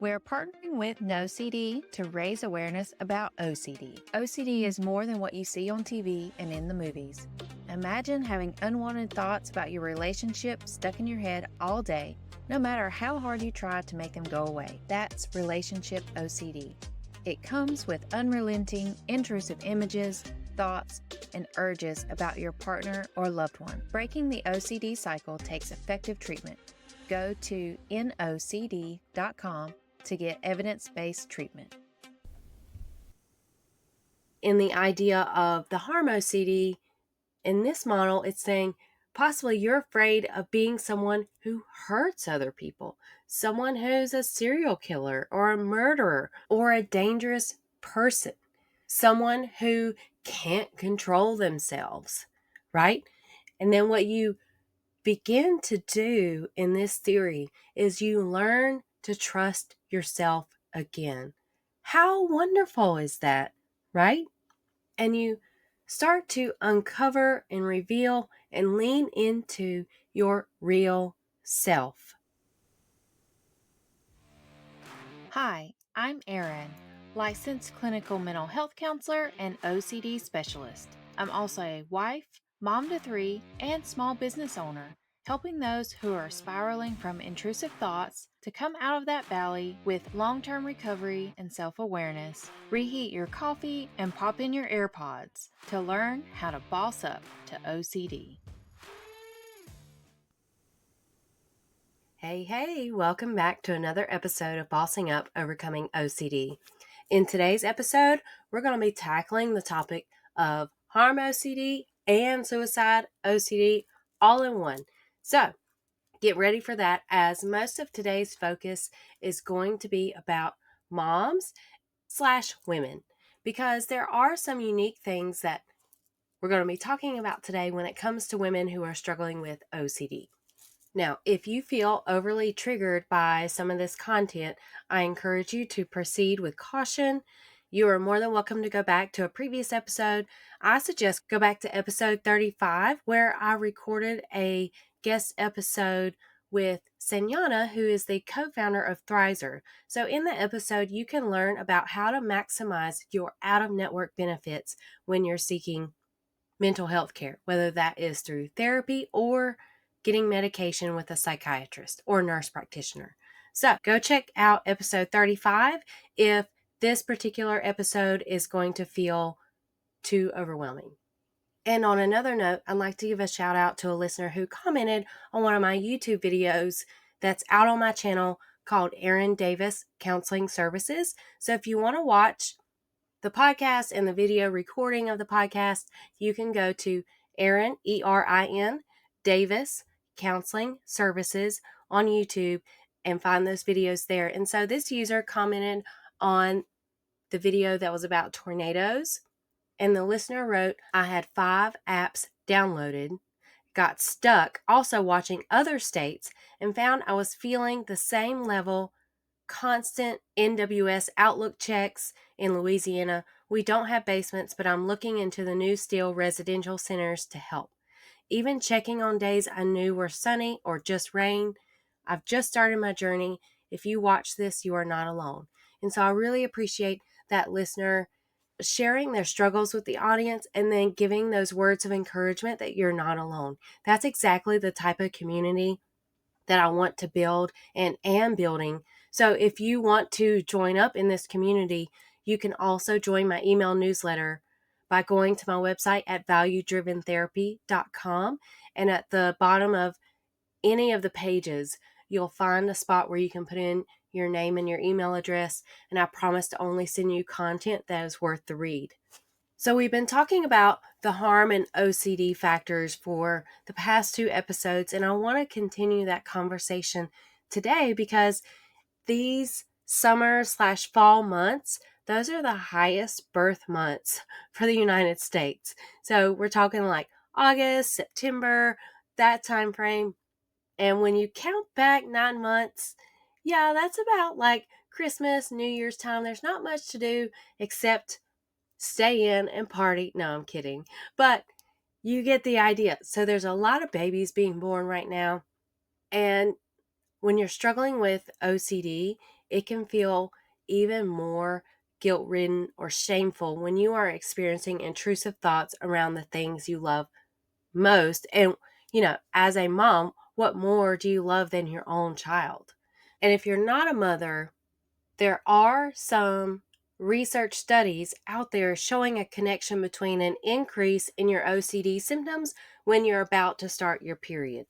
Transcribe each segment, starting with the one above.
We're partnering with No CD to raise awareness about OCD. OCD is more than what you see on TV and in the movies. Imagine having unwanted thoughts about your relationship stuck in your head all day, no matter how hard you try to make them go away. That's relationship OCD. It comes with unrelenting, intrusive images, thoughts, and urges about your partner or loved one. Breaking the OCD cycle takes effective treatment. Go to nocd.com to get evidence-based treatment. In the idea of the harm OCD, in this model, it's saying possibly you're afraid of being someone who hurts other people, someone who's a serial killer or a murderer or a dangerous person, someone who can't control themselves, right? And then what you begin to do in this theory is you learn to trust yourself again. How wonderful is that, right? And you start to uncover and reveal and lean into your real self. Hi, I'm Erin, licensed clinical mental health counselor and OCD specialist. I'm also a wife, mom to 3, and small business owner, helping those who are spiraling from intrusive thoughts to come out of that valley with long-term recovery and self-awareness. Reheat your coffee and pop in your AirPods to learn how to boss up to OCD. Hey, welcome back to another episode of Bossing Up, Overcoming OCD. In today's episode, we're going to be tackling the topic of harm OCD and suicide OCD all in one. So, get ready for that, as most of today's focus is going to be about moms/women, because there are some unique things that we're going to be talking about today when it comes to women who are struggling with OCD. Now, if you feel overly triggered by some of this content, I encourage you to proceed with caution. You are more than welcome to go back to a previous episode. I suggest go back to episode 35, where I recorded a guest episode with Senyana, who is the co-founder of Thrizer. So in that episode, you can learn about how to maximize your out-of-network benefits when you're seeking mental health care, whether that is through therapy or getting medication with a psychiatrist or nurse practitioner. So go check out episode 35 if this particular episode is going to feel too overwhelming. And on another note, I'd like to give a shout out to a listener who commented on one of my YouTube videos that's out on my channel called Erin Davis Counseling Services. So if you want to watch the podcast and the video recording of the podcast, you can go to Erin, E-R-I-N, Davis Counseling Services on YouTube and find those videos there. And so this user commented on the video that was about tornadoes, and the listener wrote, I had 5 apps downloaded, got stuck also watching other states, and found I was feeling the same level, constant NWS Outlook checks in Louisiana. We don't have basements, but I'm looking into the new steel residential centers to help. Even checking on days I knew were sunny or just rain. I've just started my journey. If you watch this, you are not alone. And so I really appreciate that listener sharing their struggles with the audience and then giving those words of encouragement that you're not alone. That's exactly the type of community that I want to build and am building. So if you want to join up in this community, you can also join my email newsletter by going to my website at valuedriventherapy.com. And at the bottom of any of the pages, you'll find a spot where you can put in your name and your email address. And I promise to only send you content that is worth the read. So we've been talking about the harm and OCD factors for the past 2 episodes, and I want to continue that conversation today because these summer/fall months, those are the highest birth months for the United States. So we're talking like August, September, that time frame. And when you count back 9 months, yeah, that's about like Christmas, New Year's time. There's not much to do except stay in and party. No, I'm kidding. But you get the idea. So there's a lot of babies being born right now. And when you're struggling with OCD, it can feel even more guilt-ridden or shameful when you are experiencing intrusive thoughts around the things you love most. And, as a mom, what more do you love than your own child? And if you're not a mother, there are some research studies out there showing a connection between an increase in your OCD symptoms when you're about to start your period.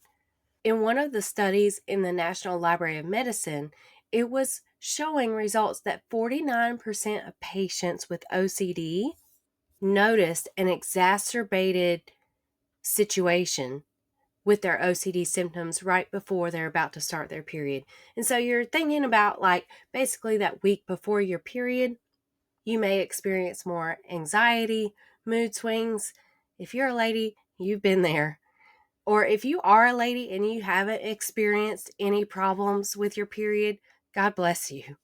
In one of the studies in the National Library of Medicine, it was showing results that 49% of patients with OCD noticed an exacerbated situation with their OCD symptoms right before they're about to start their period. And so you're thinking about basically that week before your period, you may experience more anxiety, mood swings. If you're a lady, you've been there. Or if you are a lady and you haven't experienced any problems with your period, God bless you.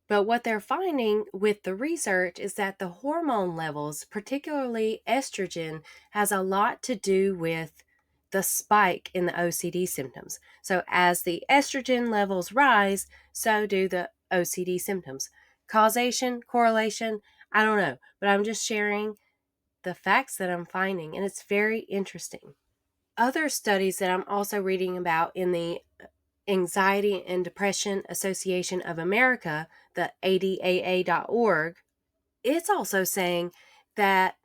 But what they're finding with the research is that the hormone levels, particularly estrogen, has a lot to do with the spike in the OCD symptoms. So as the estrogen levels rise, so do the OCD symptoms. Causation, correlation, I don't know, but I'm just sharing the facts that I'm finding, and it's very interesting. Other studies that I'm also reading about in the Anxiety and Depression Association of America, the ADAA.org, it's also saying that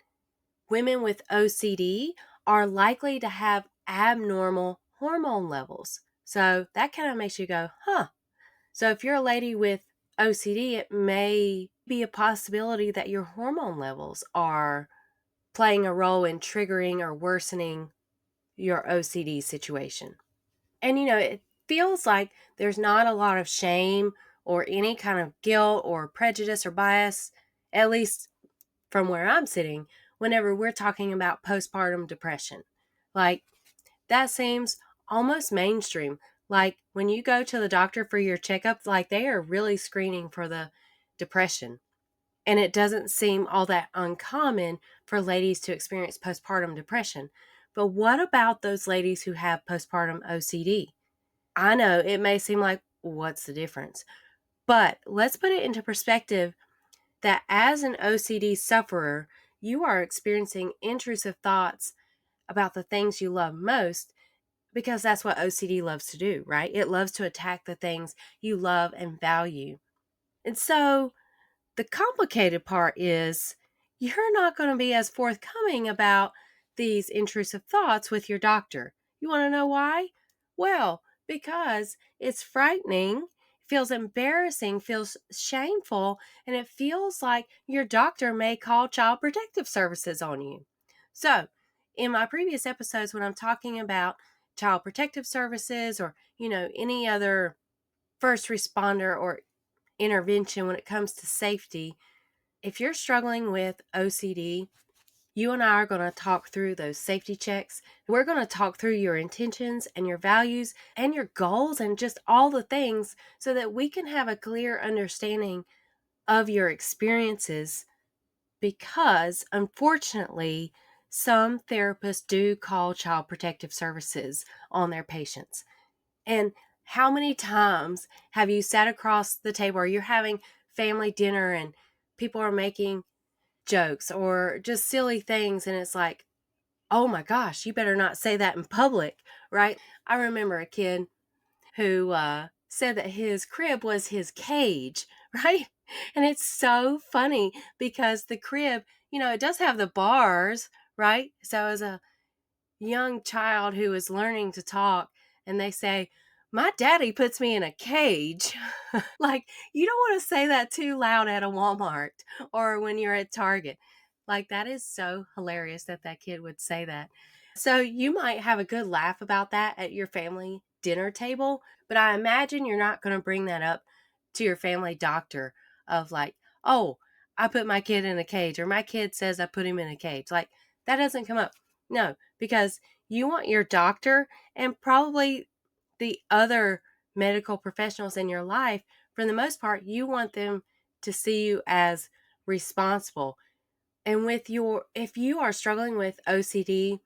women with OCD are likely to have abnormal hormone levels. So that kind of makes you go, huh. So if you're a lady with OCD, it may be a possibility that your hormone levels are playing a role in triggering or worsening your OCD situation. And it feels like there's not a lot of shame or any kind of guilt or prejudice or bias, at least from where I'm sitting, whenever we're talking about postpartum depression. That seems almost mainstream. When you go to the doctor for your checkups, they are really screening for the depression. And it doesn't seem all that uncommon for ladies to experience postpartum depression. But what about those ladies who have postpartum OCD? I know it may seem like, what's the difference? But let's put it into perspective that as an OCD sufferer, you are experiencing intrusive thoughts about the things you love most because that's what OCD loves to do, right? It loves to attack the things you love and value. And so the complicated part is you're not going to be as forthcoming about these intrusive thoughts with your doctor. You want to know why? Well, because it's frightening, feels embarrassing, feels shameful, and it feels like your doctor may call Child Protective Services on you. So, in my previous episodes, when I'm talking about Child Protective Services or, any other first responder or intervention when it comes to safety, if you're struggling with OCD, you and I are going to talk through those safety checks. We're going to talk through your intentions and your values and your goals and just all the things so that we can have a clear understanding of your experiences, because unfortunately, some therapists do call Child Protective Services on their patients. And how many times have you sat across the table or you're having family dinner and people are making jokes or just silly things, and it's like, oh my gosh, you better not say that in public, right? I remember a kid who said that his crib was his cage, right? And it's so funny because the crib, it does have the bars, right? So as a young child who is learning to talk and they say, my daddy puts me in a cage. You don't want to say that too loud at a Walmart or when you're at Target. That is so hilarious that that kid would say that. So you might have a good laugh about that at your family dinner table, but I imagine you're not going to bring that up to your family doctor of oh, I put my kid in a cage, or my kid says I put him in a cage. That doesn't come up. No, because you want your doctor and probably the other medical professionals in your life, for the most part, you want them to see you as responsible. And if you are struggling with OCD,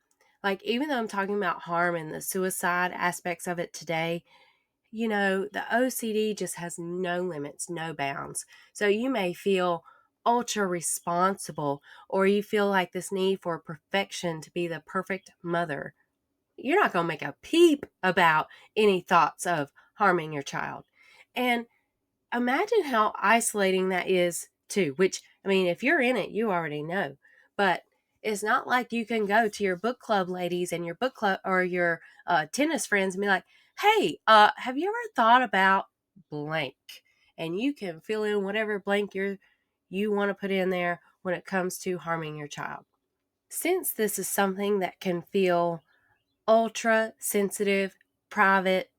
even though I'm talking about harm and the suicide aspects of it today, the OCD just has no limits, no bounds. So you may feel ultra responsible, or you feel like this need for perfection to be the perfect mother. You're not going to make a peep about any thoughts of harming your child. And imagine how isolating that is too, which, I mean, if you're in it, you already know. But it's not like you can go to your book club ladies and your book club or your tennis friends and be like, hey, have you ever thought about blank? And you can fill in whatever blank you want to put in there when it comes to harming your child. Since this is something that can feel ultra sensitive, private,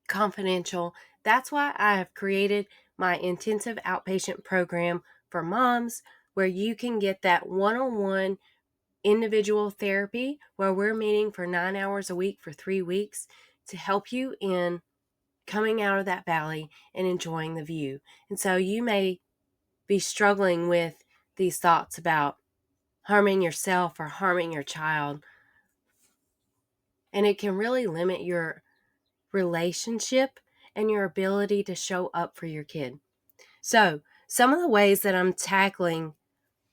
confidential, that's why I have created my intensive outpatient program for moms, where you can get that one-on-one individual therapy where we're meeting for 9 hours a week for 3 weeks to help you in coming out of that valley and enjoying the view. And so you may be struggling with these thoughts about harming yourself or harming your child, and it can really limit your relationship and your ability to show up for your kid. So, some of the ways that I'm tackling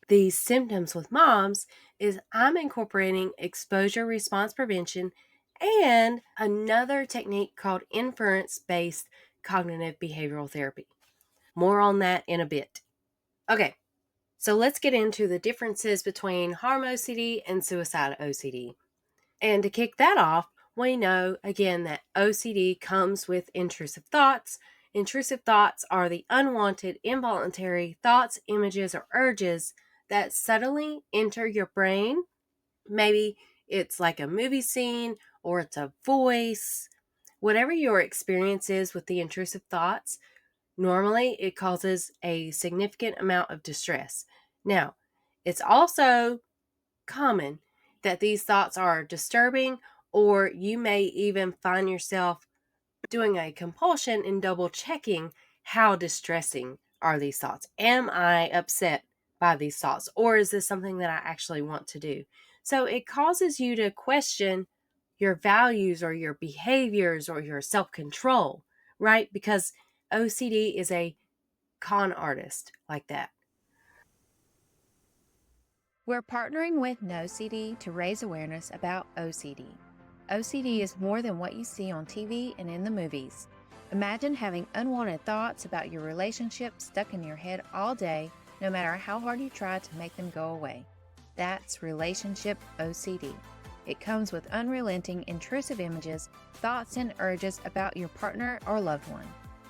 these symptoms with moms is I'm incorporating exposure response prevention and another technique called inference-based cognitive behavioral therapy. More on that in a bit. Okay, so let's get into the differences between harm OCD and suicide OCD. And to kick that off, we know again that OCD comes with intrusive thoughts. Intrusive thoughts are the unwanted, involuntary thoughts, images, or urges that suddenly enter your brain. Maybe it's like a movie scene or it's a voice. Whatever your experience is with the intrusive thoughts, normally it causes a significant amount of distress. Now, it's also common that these thoughts are disturbing, or you may even find yourself doing a compulsion in double checking how distressing are these thoughts. Am I upset by these thoughts, or is this something that I actually want to do? So it causes you to question your values or your behaviors or your self-control, right? Because OCD is a con artist like that. We're partnering with NoCD to raise awareness about OCD. OCD is more than what you see on TV and in the movies. Imagine having unwanted thoughts about your relationship stuck in your head all day, no matter how hard you try to make them go away. That's relationship OCD. It comes with unrelenting, intrusive images, thoughts, and urges about your partner or loved one.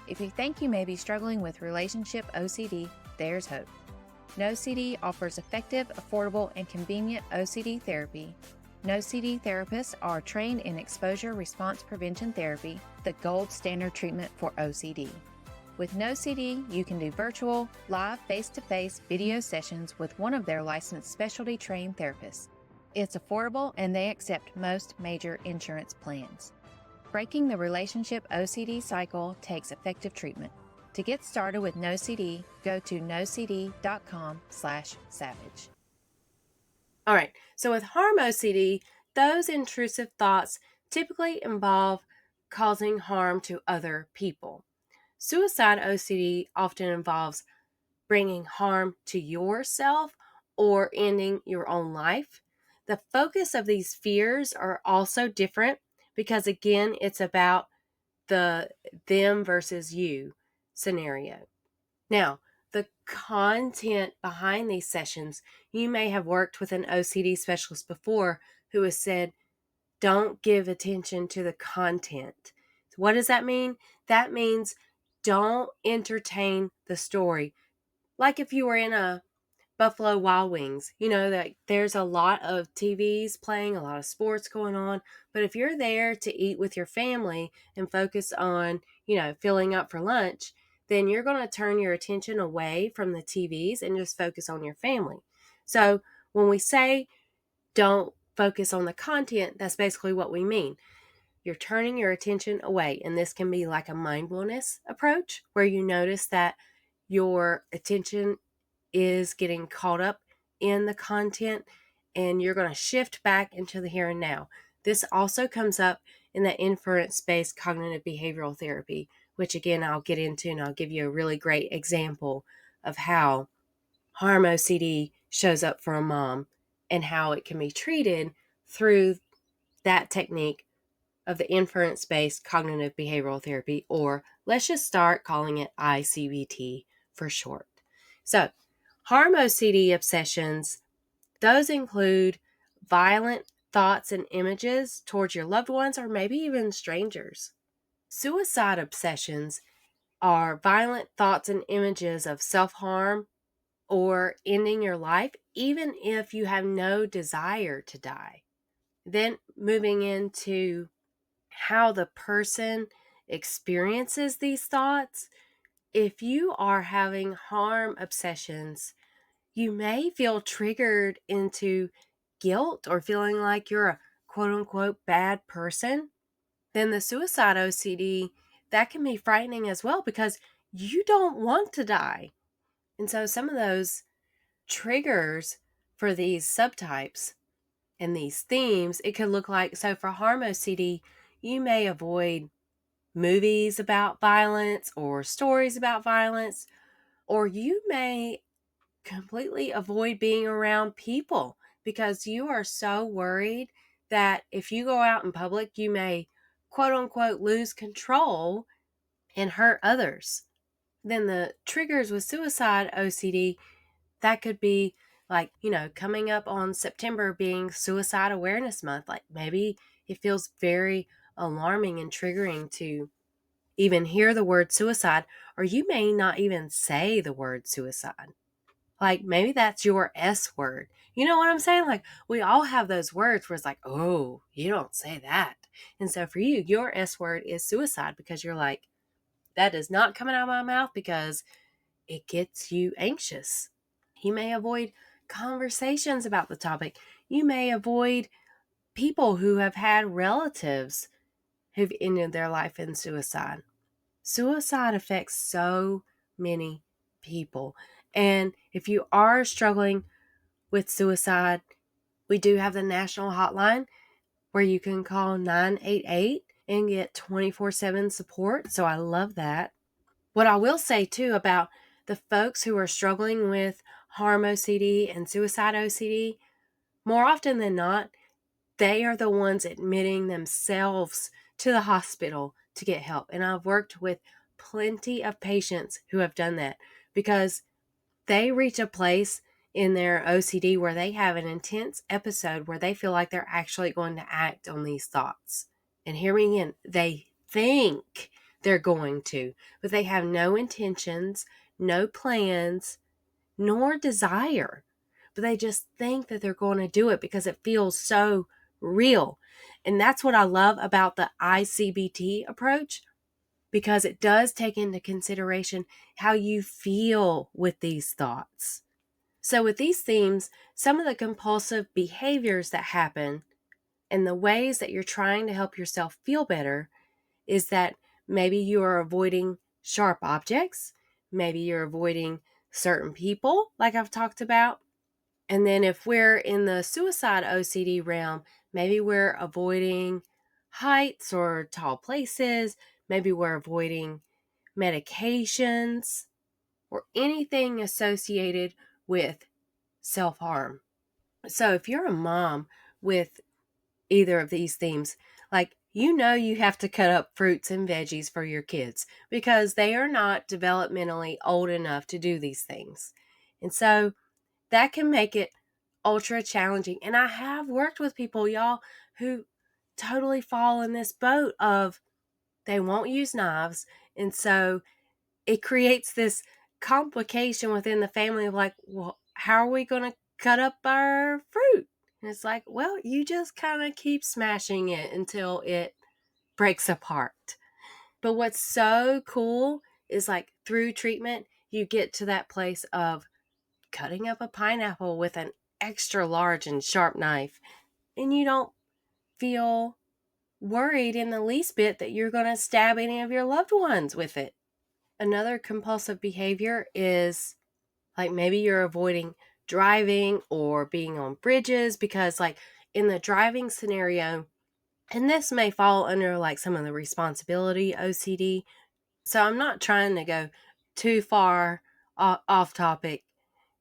If you think you may be struggling with relationship OCD, there's hope. NoCD offers effective, affordable, and convenient OCD therapy. NoCD therapists are trained in exposure response prevention therapy, the gold standard treatment for OCD. With NoCD, you can do virtual, live, face-to-face video sessions with one of their licensed specialty trained therapists. It's affordable and they accept most major insurance plans. Breaking the relationship OCD cycle takes effective treatment. To get started with NoCD, go to nocd.com/savage. All right, so with harm OCD, those intrusive thoughts typically involve causing harm to other people. Suicide OCD often involves bringing harm to yourself or ending your own life. The focus of these fears are also different because, again, it's about the them versus you scenario. Now, the content behind these sessions, you may have worked with an OCD specialist before who has said, don't give attention to the content. So what does that mean? That means don't entertain the story. Like if you were in a Buffalo Wild Wings, that there's a lot of TVs playing, a lot of sports going on. But if you're there to eat with your family and focus on, filling up for lunch, then you're going to turn your attention away from the TVs and just focus on your family. So when we say don't focus on the content, that's basically what we mean. You're turning your attention away. And this can be like a mindfulness approach where you notice that your attention is getting caught up in the content and you're going to shift back into the here and now. This also comes up in the inference-based cognitive behavioral therapy, which again, I'll get into, and I'll give you a really great example of how harm OCD shows up for a mom and how it can be treated through that technique of the inference-based cognitive behavioral therapy, or let's just start calling it ICBT for short. So, harm OCD obsessions, those include violent thoughts and images towards your loved ones or maybe even strangers. Suicide obsessions are violent thoughts and images of self-harm or ending your life, even if you have no desire to die. Then moving into how the person experiences these thoughts. If you are having harm obsessions, you may feel triggered into guilt or feeling like you're a quote unquote bad person. Then the suicide OCD, that can be frightening as well because you don't want to die. And so some of those triggers for these subtypes and these themes, it could look like, so for harm OCD, you may avoid movies about violence or stories about violence, or you may completely avoid being around people because you are so worried that if you go out in public, you may quote unquote lose control and hurt others. Then the triggers with suicide OCD, that could be like, coming up on September being Suicide Awareness Month. Like maybe it feels very alarming and triggering to even hear the word suicide, or you may not even say the word suicide. Like maybe that's your S word. You know what I'm saying? Like we all have those words where it's like, oh, you don't say that. And so for you, your S word is suicide because you're like, that is not coming out of my mouth because it gets you anxious. You may avoid conversations about the topic. You may avoid people who have had relatives who've ended their life in suicide. Suicide affects so many people. And if you are struggling with suicide, we do have the national hotline where you can call 988 and get 24/7 support. So I love that. What I will say too about the folks who are struggling with harm OCD and suicide OCD, more often than not, they are the ones admitting themselves to the hospital to get help. And I've worked with plenty of patients who have done that because they reach a place in their OCD where they have an intense episode where they feel like they're actually going to act on these thoughts. And hear me again, they think they're going to, but they have no intentions, no plans, nor desire. But they just think that they're going to do it because it feels so real. And that's what I love about the ICBT approach, because it does take into consideration how you feel with these thoughts. So with these themes, some of the compulsive behaviors that happen and the ways that you're trying to help yourself feel better is that maybe you are avoiding sharp objects, maybe you're avoiding certain people, like I've talked about. And then if we're in the suicide OCD realm, maybe we're avoiding heights or tall places, maybe we're avoiding medications or anything associated with self-harm. So if you're a mom with either of these themes, like you have to cut up fruits and veggies for your kids because they are not developmentally old enough to do these things. And so that can make it ultra challenging. And I have worked with people, y'all, who totally fall in this boat of they won't use knives. And so it creates this complication within the family of like, well, how are we going to cut up our fruit? And it's like, well, you just kind of keep smashing it until it breaks apart. But what's so cool is like through treatment, you get to that place of cutting up a pineapple with an extra large and sharp knife, and you don't feel worried in the least bit that you're going to stab any of your loved ones with it. Another compulsive behavior is like maybe you're avoiding driving or being on bridges because like in the driving scenario, And this may fall under like some of the responsibility OCD. So I'm not trying to go too far off topic,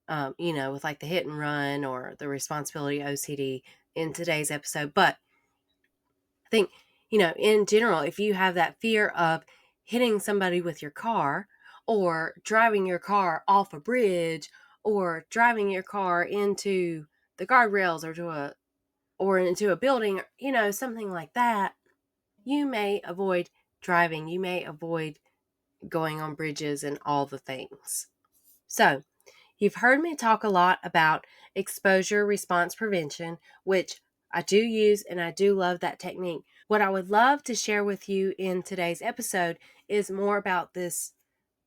with like the hit and run or the responsibility OCD in today's episode. But I think, in general, if you have that fear of hitting somebody with your car or driving your car off a bridge or driving your car into the guardrails or into a building, something like that, you may avoid driving. You may avoid going on bridges and all the things. So, you've heard me talk a lot about exposure response prevention, which I do use and I do love that technique. What I would love to share with you in today's episode is more about this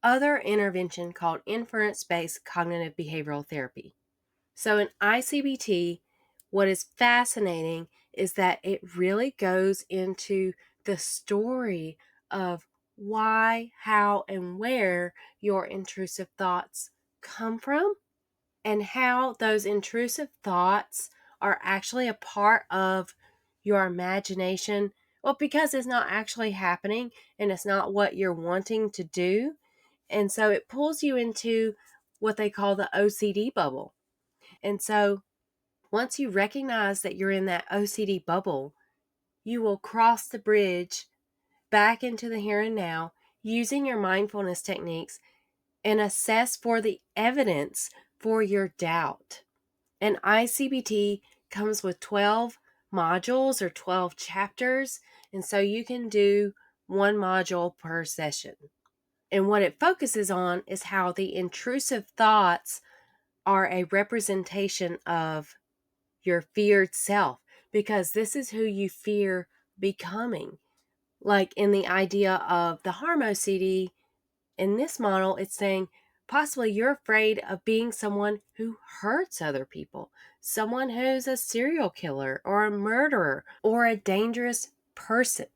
other intervention called inference-based cognitive behavioral therapy. So in ICBT, what is fascinating is that it really goes into the story of why, how, and where your intrusive thoughts come from and how those intrusive thoughts are actually a part of your imagination. Well, because it's not actually happening and it's not what you're wanting to do. And so it pulls you into what they call the OCD bubble. And so once you recognize that you're in that OCD bubble, you will cross the bridge back into the here and now using your mindfulness techniques and assess for the evidence for your doubt. And ICBT comes with 12 modules or 12 chapters, and so you can do one module per session. And what it focuses on is how the intrusive thoughts are a representation of your feared self, because this is who you fear becoming. Like in the idea of the harm OCD, in this model, it's saying possibly you're afraid of being someone who hurts other people, someone who's a serial killer or a murderer or a dangerous person,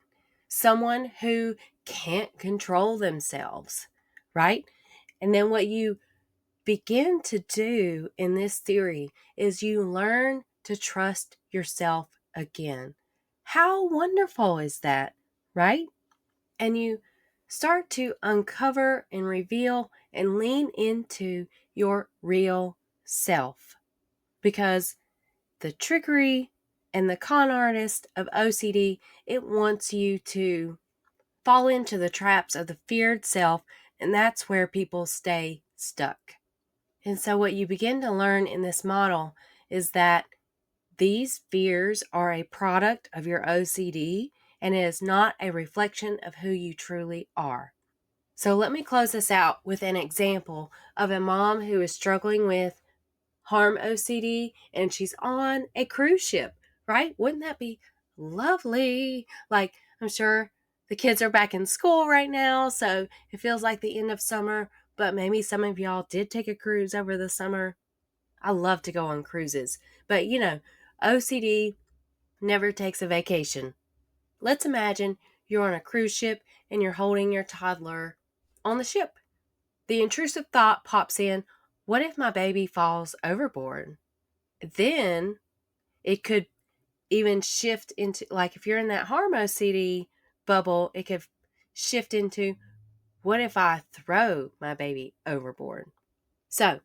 someone who can't control themselves, right? And then what you begin to do in this theory is you learn to trust yourself again. How wonderful is that, right? And you start to uncover and reveal and lean into your real self, because the trickery and the con artist of OCD, it wants you to fall into the traps of the feared self, and that's where people stay stuck. And so what you begin to learn in this model is that these fears are a product of your OCD, and it is not a reflection of who you truly are. So let me close this out with an example of a mom who is struggling with harm OCD, and she's on a cruise ship, right? Wouldn't that be lovely? Like, I'm sure the kids are back in school right now, so it feels like the end of summer, but maybe some of y'all did take a cruise over the summer. I love to go on cruises, but OCD never takes a vacation. Let's imagine you're on a cruise ship and you're holding your toddler on the ship. The intrusive thought pops in, what if my baby falls overboard? Then it could even shift into, like if you're in that harm OCD bubble, it could shift into, what if I throw my baby overboard? So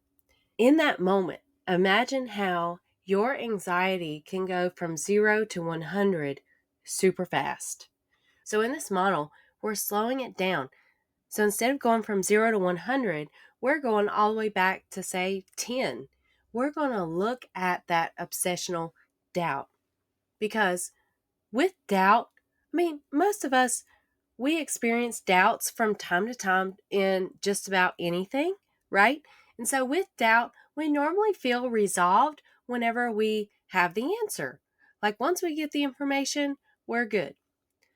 in that moment, imagine how your anxiety can go from 0 to 100 super fast. So in this model, we're slowing it down. So instead of going from 0 to 100, we're going all the way back to, say, 10. We're going to look at that obsessional doubt. Because with doubt, most of us, we experience doubts from time to time in just about anything, right? And so with doubt, we normally feel resolved whenever we have the answer. Like once we get the information, we're good.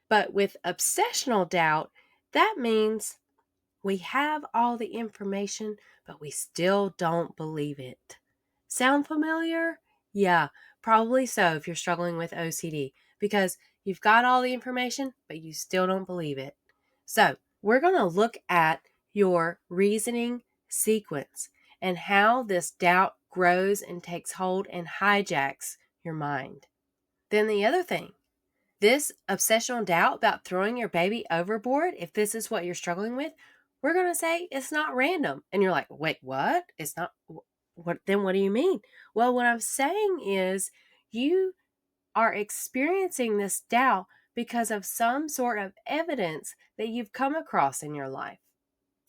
But with obsessional doubt, that means we have all the information, but we still don't believe it. Sound familiar? Yeah, probably so if you're struggling with OCD, because you've got all the information, but you still don't believe it. So we're going to look at your reasoning sequence and how this doubt grows and takes hold and hijacks your mind. Then the other thing This obsessional doubt about throwing your baby overboard, if this is what you're struggling with, we're going to say it's not random. And you're like, wait, what? It's not, what? Then what do you mean? Well, what I'm saying is you are experiencing this doubt because of some sort of evidence that you've come across in your life.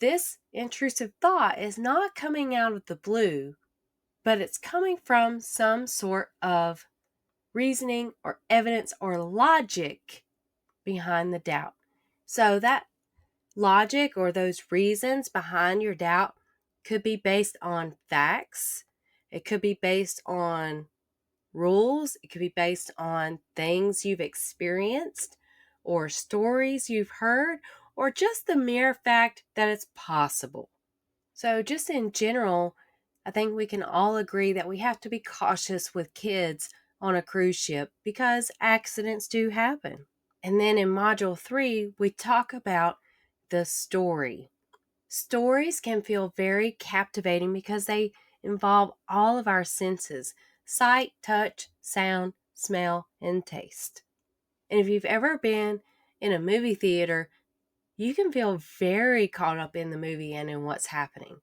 This intrusive thought is not coming out of the blue, but it's coming from some sort of reasoning or evidence or logic behind the doubt. So that logic or those reasons behind your doubt could be based on facts. It could be based on rules. It could be based on things you've experienced or stories you've heard or just the mere fact that it's possible. So just in general, I think we can all agree that we have to be cautious with kids on a cruise ship because accidents do happen. And then in Module 3, we talk about the story. Stories can feel very captivating because they involve all of our senses: sight, touch, sound, smell, and taste. And if you've ever been in a movie theater, you can feel very caught up in the movie and in what's happening.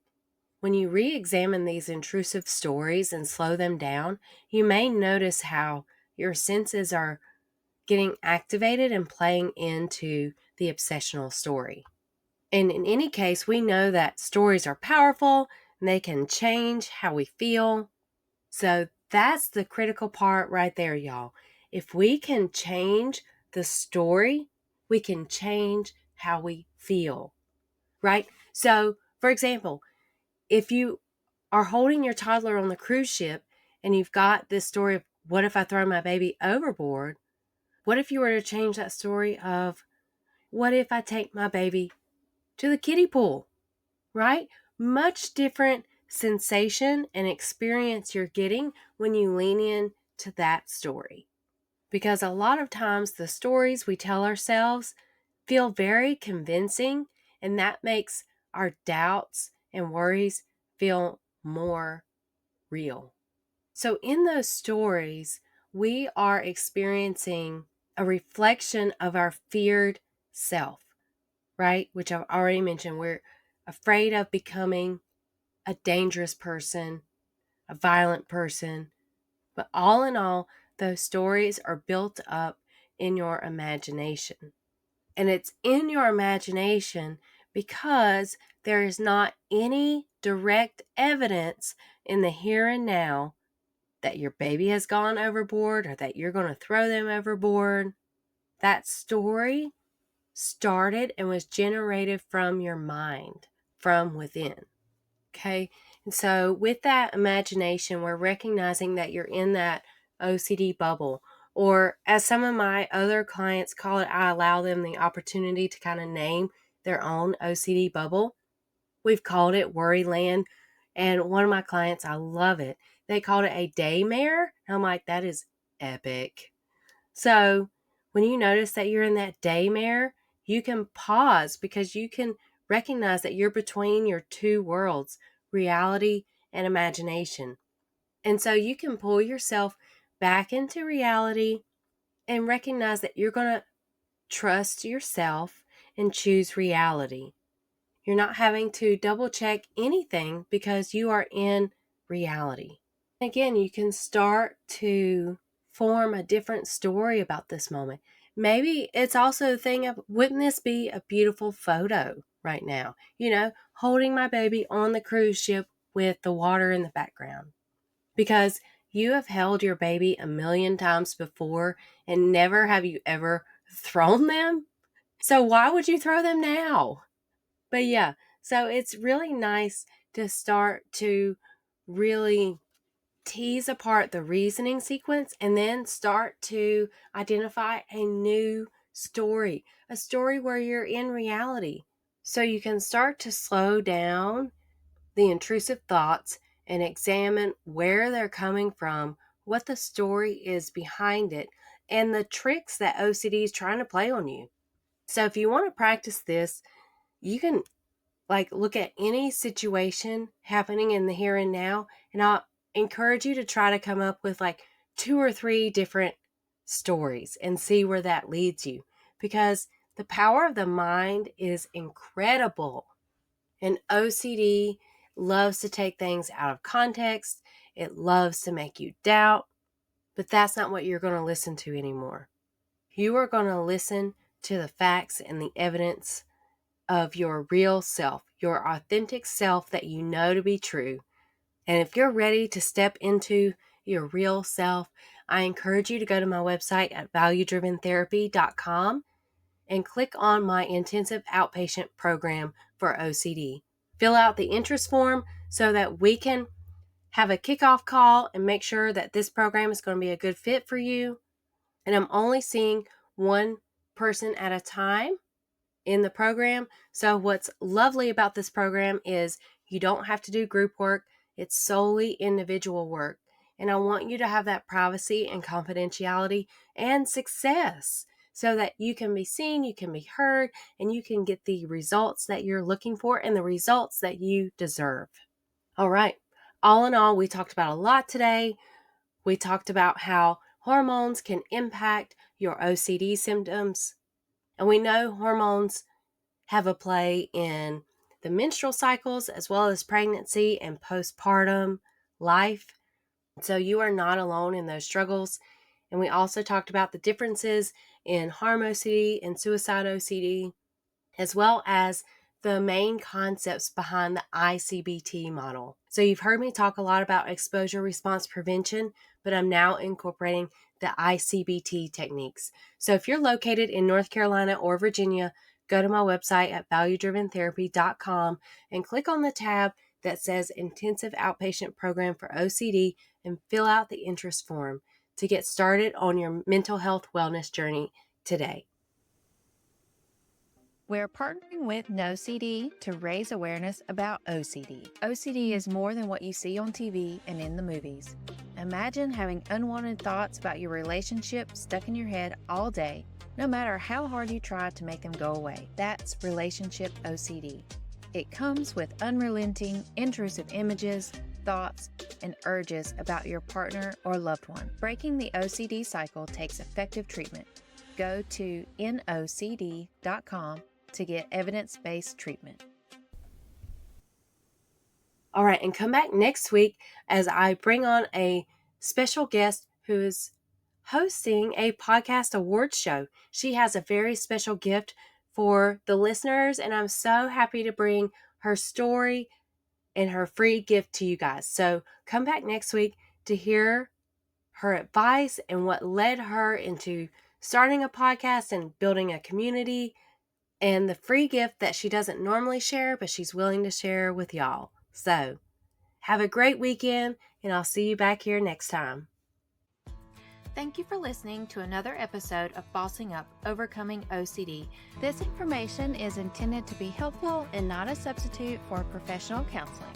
When you re-examine these intrusive stories and slow them down, you may notice how your senses are getting activated and playing into the obsessional story. And in any case, we know that stories are powerful and they can change how we feel. So that's the critical part right there, y'all. If we can change the story, we can change how we feel, right? So, for example, if you are holding your toddler on the cruise ship and you've got this story of, what if I throw my baby overboard? What if you were to change that story of, what if I take my baby to the kiddie pool, right? Much different sensation and experience you're getting when you lean in to that story. Because a lot of times the stories we tell ourselves feel very convincing, and that makes our doubts and worries feel more real. So in those stories, we are experiencing a reflection of our feared self, right? Which I've already mentioned. We're afraid of becoming a dangerous person, a violent person. But all in all, those stories are built up in your imagination. And it's in your imagination because there is not any direct evidence in the here and now that your baby has gone overboard or that you're going to throw them overboard. That story started and was generated from your mind, from within. Okay? And so with that imagination, we're recognizing that you're in that OCD bubble. Or as some of my other clients call it, I allow them the opportunity to kind of name their own OCD bubble. We've called it worry land. And one of my clients, I love it, they called it a daymare. I'm like, that is epic. So when you notice that you're in that daymare, you can pause because you can recognize that you're between your two worlds, reality and imagination. And so you can pull yourself back into reality and recognize that you're going to trust yourself and choose reality. You're not having to double check anything because you are in reality. Again, you can start to form a different story about this moment. Maybe it's also the thing of, wouldn't this be a beautiful photo right now? You know, holding my baby on the cruise ship with the water in the background. Because you have held your baby a million times before and never have you ever thrown them. So why would you throw them now? But yeah, so it's really nice to start to really tease apart the reasoning sequence and then start to identify a new story, a story where you're in reality. So you can start to slow down the intrusive thoughts and examine where they're coming from, what the story is behind it, and the tricks that OCD is trying to play on you. So if you want to practice this, you can look at any situation happening in the here and now, and I'll encourage you to try to come up with 2 or 3 different stories and see where that leads you, because the power of the mind is incredible. And OCD loves to take things out of context. It loves to make you doubt, but that's not what you're going to listen to anymore. You are going to listen to the facts and the evidence of your real self, your authentic self that you know to be true. And if you're ready to step into your real self, I encourage you to go to my website at valuedriventherapy.com and click on my intensive outpatient program for OCD. Fill out the interest form so that we can have a kickoff call and make sure that this program is going to be a good fit for you. And I'm only seeing one person at a time in the program. So what's lovely about this program is you don't have to do group work. It's solely individual work. And I want you to have that privacy and confidentiality and success so that you can be seen, you can be heard, and you can get the results that you're looking for and the results that you deserve. All right. All in all, we talked about a lot today. We talked about how hormones can impact your OCD symptoms. And we know hormones have a play in the menstrual cycles as well as pregnancy and postpartum life. So you are not alone in those struggles. And we also talked about the differences in harm OCD and suicide OCD, as well as the main concepts behind the ICBT model. So you've heard me talk a lot about exposure response prevention, but I'm now incorporating the ICBT techniques. So if you're located in North Carolina or Virginia, go to my website at valuedriventherapy.com and click on the tab that says Intensive Outpatient Program for OCD and fill out the interest form to get started on your mental health wellness journey today. We're partnering with No CD to raise awareness about OCD. OCD is more than what you see on TV and in the movies. Imagine having unwanted thoughts about your relationship stuck in your head all day, no matter how hard you try to make them go away. That's relationship OCD. It comes with unrelenting, intrusive images, thoughts, and urges about your partner or loved one. Breaking the OCD cycle takes effective treatment. Go to nocd.com to get evidence-based treatment. All right, and come back next week as I bring on a special guest who is hosting a podcast awards show. She has a very special gift for the listeners, and I'm so happy to bring her story and her free gift to you guys. So come back next week to hear her advice and what led her into starting a podcast and building a community, and the free gift that she doesn't normally share, but she's willing to share with y'all. So have a great weekend, and I'll see you back here next time. Thank you for listening to another episode of Bossing Up, Overcoming OCD. This information is intended to be helpful and not a substitute for professional counseling.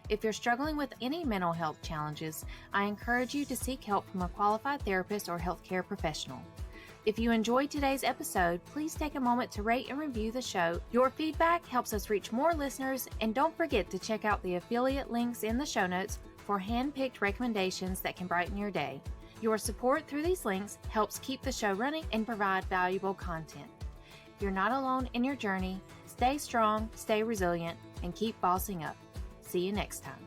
If you're struggling with any mental health challenges, I encourage you to seek help from a qualified therapist or healthcare professional. If you enjoyed today's episode, please take a moment to rate and review the show. Your feedback helps us reach more listeners, and don't forget to check out the affiliate links in the show notes for hand-picked recommendations that can brighten your day. Your support through these links helps keep the show running and provide valuable content. You're not alone in your journey. Stay strong, stay resilient, and keep bossing up. See you next time.